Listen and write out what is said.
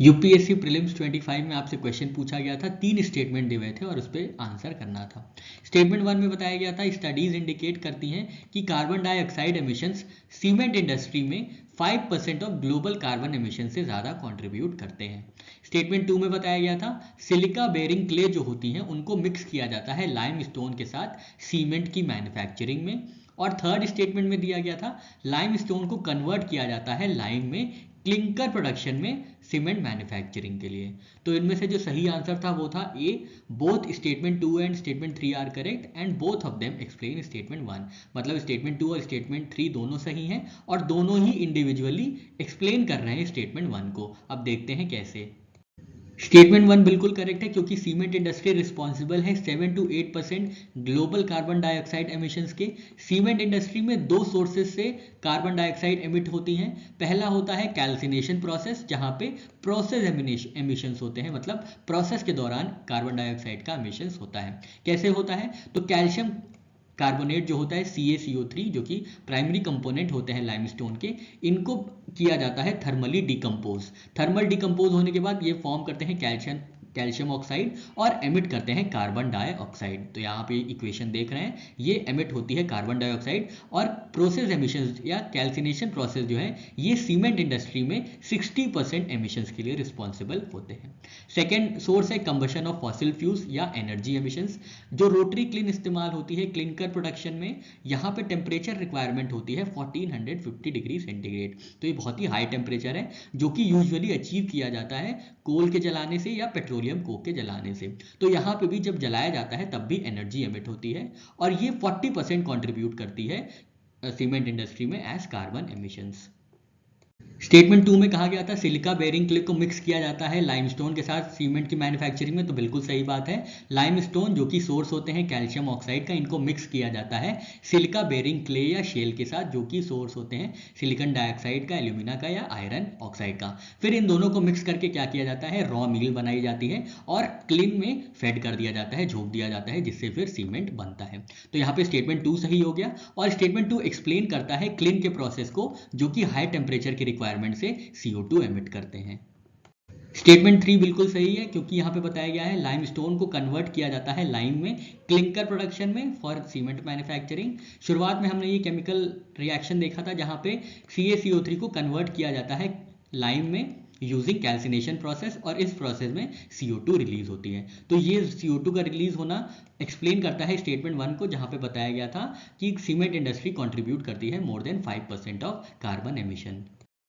UPSC prelims 25 में आपसे question पूछा गया था, 3 स्टेटमेंट दिए हुए थे और उस पर आंसर करना था। स्टेटमेंट 1 में बताया गया था, स्टडीज इंडिकेट करती हैं कि carbon dioxide emissions cement industry में 5% ऑफ ग्लोबल कार्बन एमिशन से ज़्यादा कंट्रीब्यूट करते हैं। स्टेटमेंट 2 में बताया गया था, सिलिका बेरिंग क्ले जो होती हैं उनको मिक्स किया जाता है लाइम स्टोन के साथ सीमेंट की मैन्युफैक्चरिंग में। और थर्ड स्टेटमेंट में दिया गया था, लाइम स्टोन को कन्वर्ट किया जाता है लाइम में क्लिंकर प्रोडक्शन में सीमेंट मैन्युफैक्चरिंग के लिए। तो इनमें से जो सही आंसर था वो था A, both statement 2 and statement 3 are correct and both of them explain statement 1। मतलब स्टेटमेंट 2 और स्टेटमेंट 3 दोनों सही हैं और दोनों ही इंडिविजुअली एक्सप्लेन कर रहे हैं स्टेटमेंट 1 को। अब देखते हैं कैसे। स्टेटमेंट 1 बिल्कुल करेक्ट है, क्योंकि सीमेंट इंडस्ट्री रिस्पॉन्सिबल है 7 to 8% global carbon dioxide emissions के। सीमेंट इंडस्ट्री में 2 सोर्सेज से कार्बन डाइऑक्साइड एमिट होती हैं। पहला होता है कैल्सिनेशन प्रोसेस, जहां पे प्रोसेस एमिशंस होते हैं, मतलब प्रोसेस के दौरान कार्बन डाइऑक्साइड का एमिशंस होता है। कैसे होता है, तो कैल्शियम कार्बोनेट जो होता है CaCO3, जो कि प्राइमरी कंपोनेंट होते हैं लाइमस्टोन के, इनको किया जाता है थर्मली डिकम्पोज। थर्मल डिकम्पोज होने के बाद ये फॉर्म करते हैं कैल्शियम ऑक्साइड और एमिट करते हैं कार्बन डाइऑक्साइड। तो यहाँ पे इक्वेशन देख रहे हैं, ये एमिट होती है कार्बन डाइऑक्साइड और प्रोसेस एमिशंस या कैल्सिनेशन प्रोसेस जो है ये सीमेंट इंडस्ट्री में 60% एमिशंस के लिए रिस्पॉन्सिबल होते हैं। सेकेंड सोर्स है कंबशन ऑफ फॉसिल फ्यूल्स या एनर्जी एमिशंस। जो रोटरी क्लिन इस्तेमाल होती है क्लिंकर प्रोडक्शन में, यहाँ पे टेम्परेचर रिक्वायरमेंट होती है 1450 डिग्री सेंटीग्रेड। तो ये बहुत ही हाई टेम्परेचर है जो कि यूजुअली अचीव किया जाता है कोल के जलाने से या पेट्रोलियम कोक के जलाने से। तो यहाँ पे भी जब जलाया जाता है तब भी एनर्जी एमिट होती है और ये 40% कंट्रीब्यूट करती है सीमेंट इंडस्ट्री में एज कार्बन एमिशंस। स्टेटमेंट 2 में कहा गया था सिलिका बेरिंग क्ले को मिक्स किया जाता है लाइमस्टोन के साथ सीमेंट की मैन्युफैक्चरिंग में, तो बिल्कुल सही बात है। लाइमस्टोन जो कि सोर्स होते हैं कैल्शियम ऑक्साइड का, इनको मिक्स किया जाता है सिलिका बेरिंग क्ले या शेल के साथ, जो कि सोर्स होते हैं सिलिकॉन डाइऑक्साइड का, एल्यूमिना का या आयरन ऑक्साइड का। फिर इन दोनों को मिक्स करके क्या किया जाता है, रॉ मिल बनाई जाती है और क्लिन में फेड कर दिया जाता है, झोंक दिया जाता है, जिससे फिर सीमेंट बनता है। तो यहाँ पे स्टेटमेंट 2 सही हो गया। और स्टेटमेंट 2 एक्सप्लेन करता है क्लिन के प्रोसेस को, जो कि हाई टेम्परेचर की रिक्वायरमेंट से CO2 एमिट करते हैं। स्टेटमेंट 3 बिल्कुल सही है, क्योंकि यहाँ पे बताया गया है लाइमस्टोन को कन्वर्ट किया जाता है लाइम में क्लिंकर प्रोडक्शन में फॉर सीमेंट मैन्युफैक्चरिंग। शुरुआत में हमने ये केमिकल रिएक्शन देखा था जहाँ पे CaCO3 को कन्वर्ट किया जाता है लाइम में यूजिंग कैल्सिनेशन प्रोसेस और इस प्रोसेस में CO2 रिलीज होती है। तो ये CO2 का रिलीज होना एक्सप्लेन करता है स्टेटमेंट 1 को, जहाँ पे बताया गया था कि सीमेंट इंडस्ट्री कंट्रीब्यूट करती है more than 5% of carbon emission.